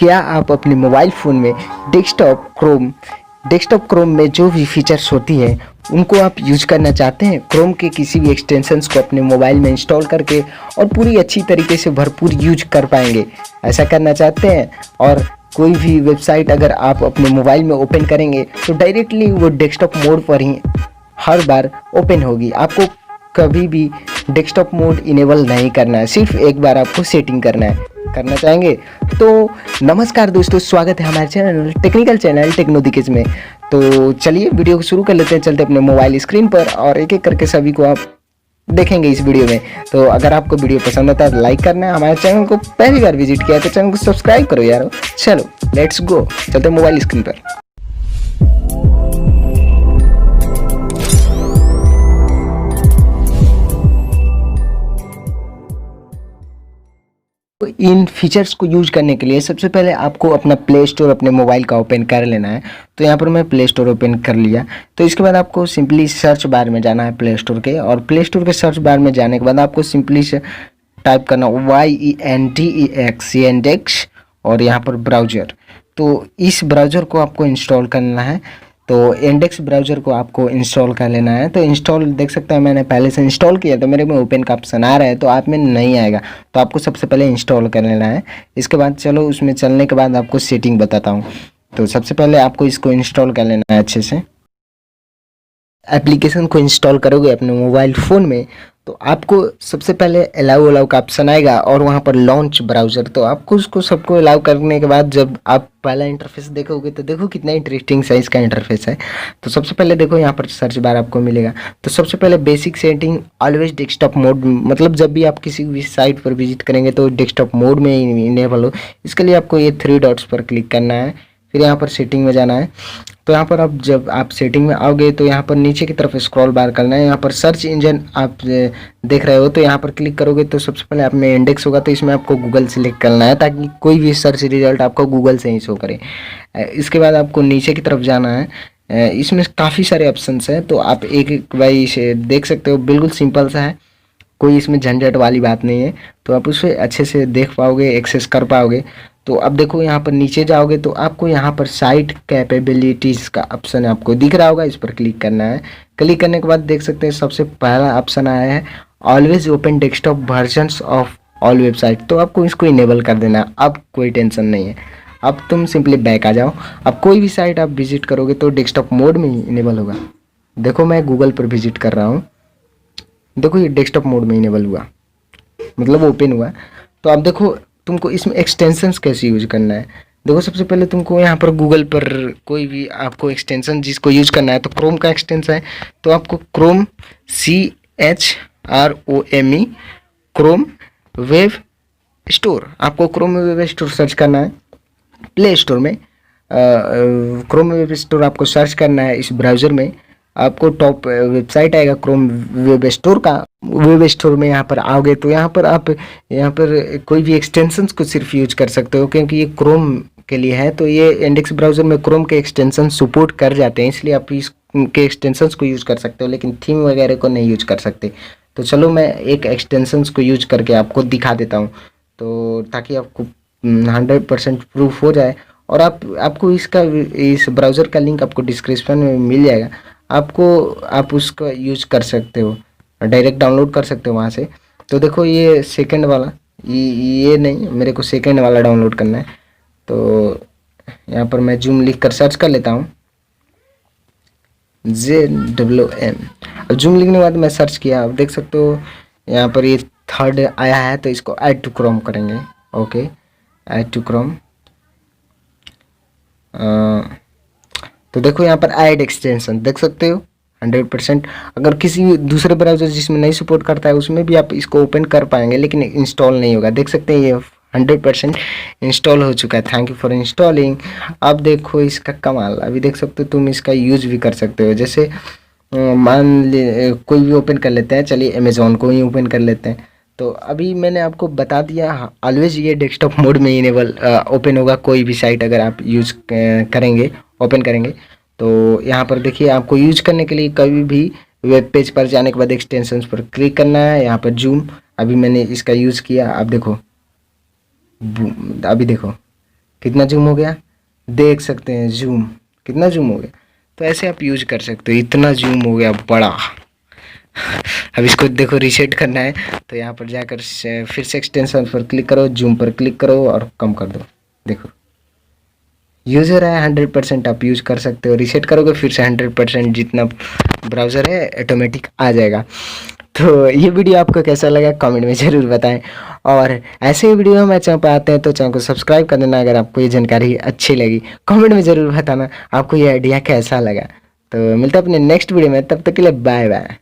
क्या आप अपने मोबाइल फ़ोन में डेस्कटॉप क्रोम में जो भी फीचर्स होती हैं उनको आप यूज करना चाहते हैं? क्रोम के किसी भी एक्सटेंशंस को अपने मोबाइल में इंस्टॉल करके और पूरी अच्छी तरीके से भरपूर यूज कर पाएंगे, ऐसा करना चाहते हैं? और कोई भी वेबसाइट अगर आप अपने मोबाइल में ओपन करेंगे तो डायरेक्टली वो डेस्कटॉप मोड पर ही हर बार ओपन होगी। आपको कभी भी डेस्कटॉप मोड इनेबल नहीं करना है, सिर्फ एक बार आपको सेटिंग करना है। करना चाहेंगे तो नमस्कार दोस्तों, स्वागत है हमारे चैनल टेक्निकल चैनल टेक्नोदिकेज में। तो चलिए वीडियो को शुरू कर लेते हैं, चलते अपने मोबाइल स्क्रीन पर और एक एक करके सभी को आप देखेंगे इस वीडियो में। तो अगर आपको वीडियो पसंद आता है तो लाइक करना है, हमारे चैनल को पहली बार विजिट किया है तो चैनल को सब्सक्राइब करो यार। चलो लेट्स गो, चलते मोबाइल स्क्रीन पर। तो इन फीचर्स को यूज करने के लिए सबसे पहले आपको अपना प्ले स्टोर अपने मोबाइल का ओपन कर लेना है। तो यहाँ पर मैं प्ले स्टोर ओपन कर लिया। तो इसके बाद आपको सिंपली सर्च बार में जाना है प्ले स्टोर के, और प्ले स्टोर के सर्च बार में जाने के बाद आपको सिंपली से टाइप करना YENDEX और यहाँ पर ब्राउज़र। तो इस ब्राउज़र को आपको इंस्टॉल करना है। तो इंडेक्स ब्राउज़र को आपको इंस्टॉल कर लेना है। तो इंस्टॉल देख सकते हैं, मैंने पहले से इंस्टॉल किया तो मेरे में ओपन का ऑप्शन आ रहा है, तो आप में नहीं आएगा। तो आपको सबसे पहले इंस्टॉल कर लेना है। इसके बाद चलो उसमें चलने के बाद आपको सेटिंग बताता हूँ। तो सबसे पहले आपको इसको इंस्टॉल कर लेना है अच्छे से। एप्लीकेशन को इंस्टॉल करोगे अपने मोबाइल फ़ोन में तो आपको सबसे पहले अलाउ का ऑप्शन आएगा और वहाँ पर लॉन्च ब्राउज़र। तो आपको उसको सबको अलाउ करने के बाद जब आप पहला इंटरफेस देखोगे तो देखो कितना इंटरेस्टिंग सा इसका इंटरफेस है। तो सबसे पहले देखो यहाँ पर सर्च बार आपको मिलेगा। तो सबसे पहले basic setting always desktop mode, मतलब जब भी आप किसी भी साइट पर विजिट करेंगे तो डेस्कटॉप मोड में इनेबल हो, इसके लिए आपको ये 3 डॉट्स पर क्लिक करना है। फिर यहाँ पर सेटिंग में जाना है। तो यहाँ पर अब जब आप सेटिंग में आओगे तो यहाँ पर नीचे की तरफ स्क्रॉल बार करना है। यहाँ पर सर्च इंजन आप देख रहे हो, तो यहाँ पर क्लिक करोगे तो सबसे पहले आप में इंडेक्स होगा, तो इसमें आपको गूगल सेलेक्ट करना है ताकि कोई भी सर्च रिजल्ट आपको गूगल से ही शो करे। इसके बाद आपको नीचे की तरफ जाना है। इसमें काफ़ी सारे ऑप्शंस हैं, तो आप एक एक बाई से देख सकते हो। बिल्कुल सिंपल सा है, कोई इसमें झंझट वाली बात नहीं है। तो आप उसे अच्छे से देख पाओगे, एक्सेस कर पाओगे। तो अब देखो यहाँ पर नीचे जाओगे तो आपको यहाँ पर साइट कैपेबिलिटीज़ का ऑप्शन आपको दिख रहा होगा, इस पर क्लिक करना है। क्लिक करने के बाद देख सकते हैं सबसे पहला ऑप्शन आया है always open desktop versions of all website. तो आपको इसको इनेबल कर देना है। अब कोई टेंशन नहीं है, अब तुम सिंपली बैक आ जाओ। अब कोई भी साइट आप विजिट करोगे तो डेस्कटॉप मोड में ही इनेबल होगा। देखो मैं गूगल पर विजिट कर रहा हूँ, देखो ये डेस्कटॉप मोड में इनेबल हुआ, मतलब ओपन हुआ। तो अब देखो तुमको इसमें एक्सटेंशंस कैसे यूज करना है। देखो सबसे पहले तुमको यहाँ पर गूगल पर कोई भी आपको एक्सटेंशन जिसको यूज करना है, तो क्रोम का एक्सटेंशन है तो आपको Chrome CHROME Chrome web store, आपको क्रोम वेब स्टोर सर्च करना है। प्ले स्टोर में क्रोम वेब स्टोर आपको सर्च करना है। इस ब्राउज़र में आपको टॉप वेबसाइट आएगा क्रोम वेब स्टोर का। वेब स्टोर में यहाँ पर आओगे तो यहाँ पर आप यहाँ पर कोई भी एक्सटेंशंस को सिर्फ यूज कर सकते हो, क्योंकि ये क्रोम के लिए है। तो ये इंडेक्स ब्राउज़र में क्रोम के एक्सटेंशन सपोर्ट कर जाते हैं, इसलिए आप इसके एक्सटेंशंस को यूज कर सकते हो, लेकिन थीम वगैरह को नहीं यूज कर सकते। तो चलो मैं एक एक्सटेंशंस को यूज करके आपको दिखा देता हूँ, तो ताकि आपको 100% प्रूफ हो जाए। और आपको इस ब्राउज़र का लिंक आपको डिस्क्रिप्शन में मिल जाएगा। आप उसका यूज कर सकते हो, डायरेक्ट डाउनलोड कर सकते हो वहाँ से। तो देखो ये सेकंड वाला, ये नहीं, मेरे को सेकंड वाला डाउनलोड करना है। तो यहाँ पर मैं जूम लिख कर सर्च कर लेता हूँ, ZWM। अब जूम लिखने के बाद मैं सर्च किया, अब देख सकते हो यहाँ पर ये थर्ड आया है। तो इसको ऐड टू क्रोम करेंगे। Okay, add to Chrome. तो देखो यहाँ पर ऐड एक्सटेंशन देख सकते हो 100%। अगर किसी दूसरे ब्राउज़र जिसमें नहीं सपोर्ट करता है उसमें भी आप इसको ओपन कर पाएंगे, लेकिन इंस्टॉल नहीं होगा। देख सकते हैं ये 100% इंस्टॉल हो चुका है। Thank you for installing. अब देखो इसका कमाल, अभी देख सकते हो तुम इसका यूज भी कर सकते हो। जैसे मान ले कोई भी ओपन कर लेते हैं, चलिए अमेज़ॉन को ही ओपन कर लेते हैं। तो अभी मैंने आपको बता दिया ऑलवेज ये डेस्कटॉप मोड में इनेबल ओपन होगा कोई भी साइट अगर आप यूज करेंगे, ओपन करेंगे। तो यहाँ पर देखिए आपको यूज करने के लिए कभी भी वेब पेज पर जाने के बाद एक्सटेंशंस पर क्लिक करना है। यहाँ पर जूम, अभी मैंने इसका यूज़ किया, अब देखो, अभी देखो कितना जूम हो गया, देख सकते हैं जूम, कितना जूम हो गया। तो ऐसे आप यूज कर सकते हो, इतना जूम हो गया बड़ा। अब इसको देखो रीसेट करना है तो यहाँ पर जाकर फिर से एक्सटेंशन पर क्लिक करो, जूम पर क्लिक करो और कम कर दो। देखो यूज़ हो रहा है, 100% आप यूज कर सकते हो। रीसेट करोगे फिर से 100% जितना ब्राउज़र है ऑटोमेटिक आ जाएगा। तो ये वीडियो आपको कैसा लगा कमेंट में ज़रूर बताएं, और ऐसे ही वीडियो हमारे चैनल पर आते हैं तो चैनल को सब्सक्राइब कर देना। अगर आपको ये जानकारी अच्छी लगी कमेंट में ज़रूर बताना आपको ये आइडिया कैसा लगा। तो मिलता है अपने नेक्स्ट वीडियो में, तब तक के लिए बाय बाय।